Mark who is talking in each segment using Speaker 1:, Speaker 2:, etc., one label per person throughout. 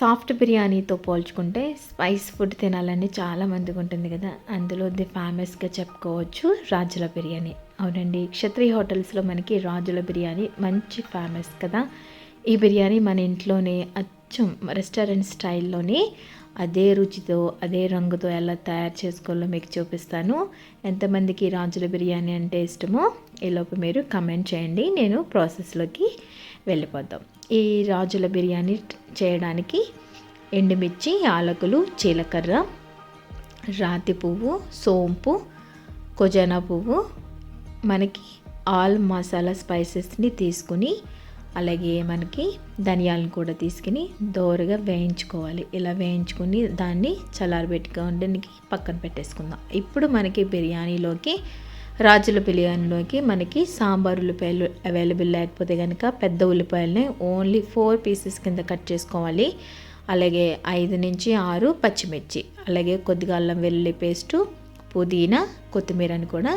Speaker 1: Soft బిర్యానీతో పోల్చుకుంటే spice food తినాలని చాలామందికి ఉంటుంది కదా. అందులో ది ఫేమస్గా చెప్పుకోవచ్చు రాజుల బిర్యానీ. అవునండి, క్షత్రియ హోటల్స్లో మనకి రాజుల బిర్యానీ మంచి ఫేమస్ కదా. ఈ బిర్యానీ మన ఇంట్లోనే అచ్చం రెస్టారెంట్ స్టైల్లోనే అదే రుచితో అదే రంగుతో ఎలా తయారు చేసుకోవాలో మీకు చూపిస్తాను. ఎంతమందికి రాజుల బిర్యానీ అంటే ఇష్టమో ఈలోపు మీరు కమెంట్ చేయండి. నేను ప్రాసెస్లోకి వెళ్ళిపోతాం. ఈ రాజుల బిర్యానీ చేయడానికి ఎండుమిర్చి, యాలకులు, జీలకర్ర, రాతి పువ్వు, సోంపు, కొజానా పువ్వు, మనకి ఆల్ మసాలా స్పైసెస్ని తీసుకుని అలాగే మనకి ధనియాలను కూడా తీసుకుని దోరగా వేయించుకోవాలి. ఇలా వేయించుకుని దాన్ని చల్లారబెట్టుకోవడానికి పక్కన పెట్టేసుకుందాం. ఇప్పుడు మనకి బిర్యానీలోకి రాజుల బిర్యానీలోకి మనకి సాంబార్ ఉల్లిపాయలు అవైలబుల్ లేకపోతే కనుక పెద్ద ఉల్లిపాయలని ఓన్లీ 4 పీసెస్ కింద కట్ చేసుకోవాలి. అలాగే 5 నుంచి 6 పచ్చిమిర్చి, అలాగే కొద్దిగా అల్లం వెల్లుల్లి పేస్టు, పుదీనా, కొత్తిమీరని కూడా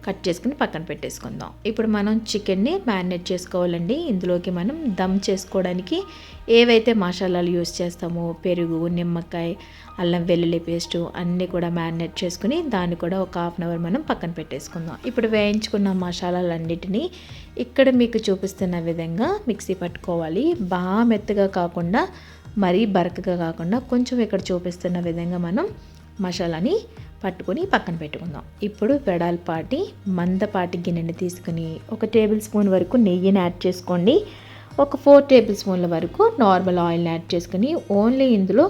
Speaker 1: కట్ చేసుకుని పక్కన పెట్టేసుకుందాం. ఇప్పుడు మనం చికెన్ని మ్యారినేట్ చేసుకోవాలండి. ఇందులోకి మనం దమ్ చేసుకోవడానికి ఏవైతే మసాలాలు యూస్ చేస్తామో పెరుగు, నిమ్మకాయ, అల్లం వెల్లుల్లి పేస్టు అన్నీ కూడా మ్యారినేట్ చేసుకుని దాన్ని కూడా ఒక 1/2 అవర్ మనం పక్కన పెట్టేసుకుందాం. ఇప్పుడు వేయించుకున్న మసాలాలన్నిటినీ ఇక్కడ మీకు చూపిస్తున్న విధంగా మిక్సీ పట్టుకోవాలి. బాగా మెత్తగా కాకుండా మరీ బరకగా కాకుండా కొంచెం ఇక్కడ చూపిస్తున్న విధంగా మనం మసాలాని పట్టుకొని పక్కన పెట్టుకుందాం. ఇప్పుడు వెడల్పాటి మందపాటి గిన్నెని తీసుకుని 1 టేబుల్ స్పూన్ వరకు నెయ్యిని యాడ్ చేసుకోండి. ఒక 4 టేబుల్ స్పూన్ల వరకు నార్మల్ ఆయిల్ని యాడ్ చేసుకుని ఓన్లీ ఇందులో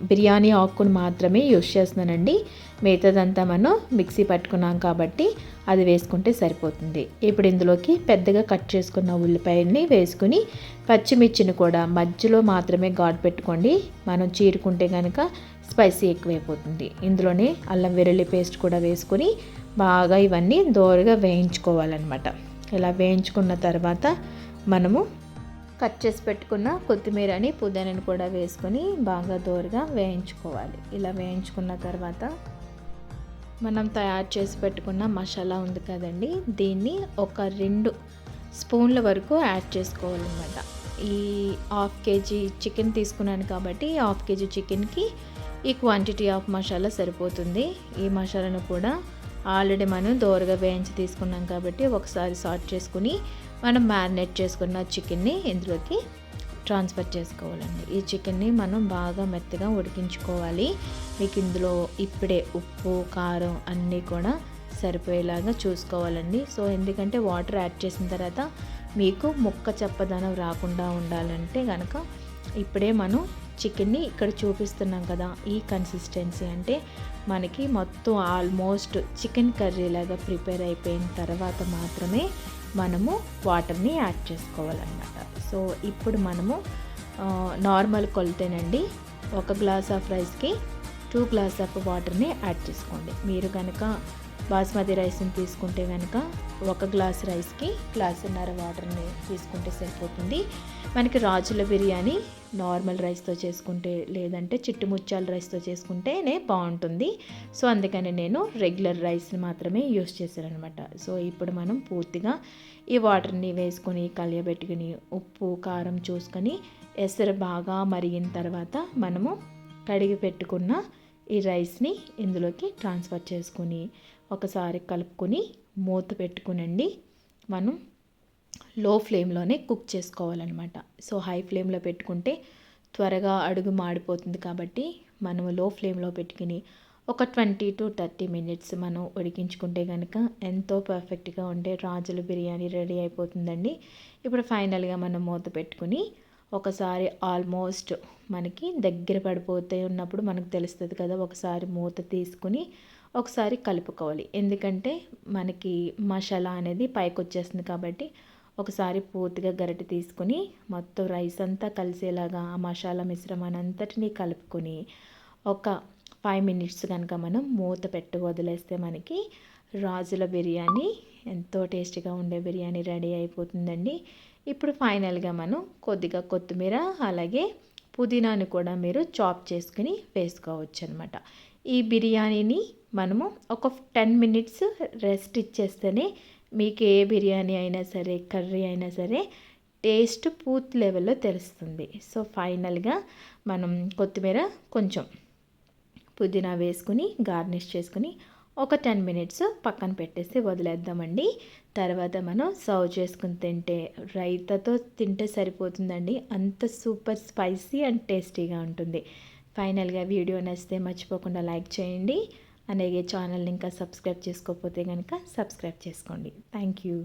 Speaker 1: బిర్యానీ ఆకుని మాత్రమే యూస్ చేస్తున్నానండి. మిగతాదంతా మనం మిక్సీ పట్టుకున్నాం కాబట్టి అది వేసుకుంటే సరిపోతుంది. ఇప్పుడు ఇందులోకి పెద్దగా కట్ చేసుకున్న ఉల్లిపాయల్ని వేసుకుని పచ్చిమిర్చిని కూడా మధ్యలో మాత్రమే ఘాటు పెట్టుకోండి. మనం చీరుకుంటే కనుక స్పైసీ ఎక్కువైపోతుంది. ఇందులోనే అల్లం వెల్లుల్లి పేస్ట్ కూడా వేసుకొని బాగా ఇవన్నీ దోరగా వేయించుకోవాలన్నమాట. ఇలా వేయించుకున్న తర్వాత మనము కట్ చేసి పెట్టుకున్న కొత్తిమీరని, పుదీనాని కూడా వేసుకొని బాగా దోరగా వేయించుకోవాలి. ఇలా వేయించుకున్న తర్వాత మనం తయారు చేసి పెట్టుకున్న మసాలా ఉంది కదండి, దీన్ని ఒక 2 స్పూన్ల వరకు యాడ్ చేసుకోవాలన్నమాట. ఈ 1/2 కేజీ చికెన్ తీసుకున్నాను కాబట్టి 1/2 కేజీ చికెన్కి ఈ క్వాంటిటీ ఆఫ్ మసాలా సరిపోతుంది. ఈ మసాలాను కూడా ఆల్రెడీ మనం దోరగా వేయించి తీసుకున్నాం కాబట్టి ఒకసారి సాల్ట్ చేసుకుని మనం మ్యారినేట్ చేసుకున్న చికెన్ని ఇందులోకి ట్రాన్స్ఫర్ చేసుకోవాలండి. ఈ చికెన్ని మనం బాగా మెత్తగా ఉడికించుకోవాలి. మీకు ఇందులో ఇప్పుడే ఉప్పు, కారం అన్నీ కూడా సరిపోయేలాగా చూసుకోవాలండి. సో ఎందుకంటే వాటర్ యాడ్ చేసిన తర్వాత మీకు ముక్క చెప్పదనం రాకుండా ఉండాలంటే కనుక ఇప్పుడే మనం చికెన్ని ఇక్కడ చూపిస్తున్నాం కదా, ఈ కన్సిస్టెన్సీ అంటే మనకి మొత్తం ఆల్మోస్ట్ చికెన్ కర్రీ లాగా ప్రిపేర్ అయిపోయిన తర్వాత మాత్రమే మనము వాటర్ని యాడ్ చేసుకోవాలన్నమాట. సో ఇప్పుడు మనము నార్మల్ కొలతేనండి, 1 గ్లాస్ ఆఫ్ రైస్కి 2 గ్లాస్ ఆఫ్ వాటర్ని యాడ్ చేసుకోండి. మీరు కనుక బాస్మతి రైస్ని తీసుకుంటే కనుక 1 గ్లాస్ రైస్కి 1.5 గ్లాసున్నర వాటర్ని తీసుకుంటే సరిపోతుంది. మనకి రాజుల బిర్యానీ నార్మల్ రైస్తో చేసుకుంటే లేదంటే చిట్టుముచ్చాల రైస్తో చేసుకుంటేనే బాగుంటుంది. సో అందుకని నేను రెగ్యులర్ రైస్ని మాత్రమే యూస్ చేశాను అనమాట. సో ఇప్పుడు మనం పూర్తిగా ఈ వాటర్ని వేసుకొని కలియబెట్టుకుని ఉప్పు, కారం చూసుకొని ఎసరు బాగా మరిగిన తర్వాత మనము కడిగి పెట్టుకున్న ఈ రైస్ని ఇందులోకి ట్రాన్స్ఫర్ చేసుకొని ఒకసారి కలుపుకొని మూత పెట్టుకునండి మనం లో ఫ్లేమ్లోనే కుక్ చేసుకోవాలన్నమాట. సో హై ఫ్లేమ్లో పెట్టుకుంటే త్వరగా అడుగు మాడిపోతుంది కాబట్టి మనము లో ఫ్లేమ్లో పెట్టుకుని ఒక 20 to 30 మినిట్స్ మనం ఉడికించుకుంటే కనుక ఎంతో పర్ఫెక్ట్గా ఉండే రాజుల బిర్యానీ రెడీ అయిపోతుందండి. ఇప్పుడు ఫైనల్గా మనం మూత పెట్టుకుని ఒకసారి ఆల్మోస్ట్ మనకి దగ్గర పడిపోతే ఉన్నప్పుడు మనకు తెలుస్తుంది కదా, ఒకసారి మూత తీసుకుని ఒకసారి కలుపుకోవాలి. ఎందుకంటే మనకి మసాలా అనేది పైకి వచ్చేస్తుంది కాబట్టి ఒకసారి పూర్తిగా గరిటె తీసుకుని మొత్తం రైస్ అంతా కలిసేలాగా ఆ మసాలా మిశ్రమాన్ని అంతటినీ కలుపుకొని ఒక 5 మినిట్స్ కనుక మనం మూత పెట్టి వదిలేస్తే మనకి రాజుల బిర్యానీ ఎంతో టేస్టీగా ఉండే బిర్యానీ రెడీ అయిపోతుందండి. ఇప్పుడు ఫైనల్గా మనం కొద్దిగా కొత్తిమీర అలాగే పుదీనాని కూడా మీరు చాప్ చేసుకుని వేసుకోవచ్చు అనమాట. ఈ బిర్యానీని మనము ఒక 10 మినిట్స్ రెస్ట్ ఇచ్చేస్తేనే మీకు ఏ బిర్యానీ అయినా సరే, కర్రీ అయినా సరే టేస్ట్ పూర్తి లెవెల్లో తెలుస్తుంది. సో ఫైనల్గా మనం కొత్తిమీర కొంచెం పుదీనా వేసుకుని గార్నిష్ చేసుకుని ఒక 10 మినిట్స్ పక్కన పెట్టేసి వదిలేద్దామండి. తర్వాత మనం సర్వ్ చేసుకుని తింటే రైతాతో తింటే సరిపోతుందండి. అంత సూపర్ స్పైసీ అండ్ టేస్టీగా ఉంటుంది. ఫైనల్గా వీడియో నచ్చితే మర్చిపోకుండా లైక్ చేయండి. అలాగే ఛానల్ని ఇంకా సబ్స్క్రైబ్ చేసుకోకపోతే కనుక సబ్స్క్రైబ్ చేసుకోండి. Thank you.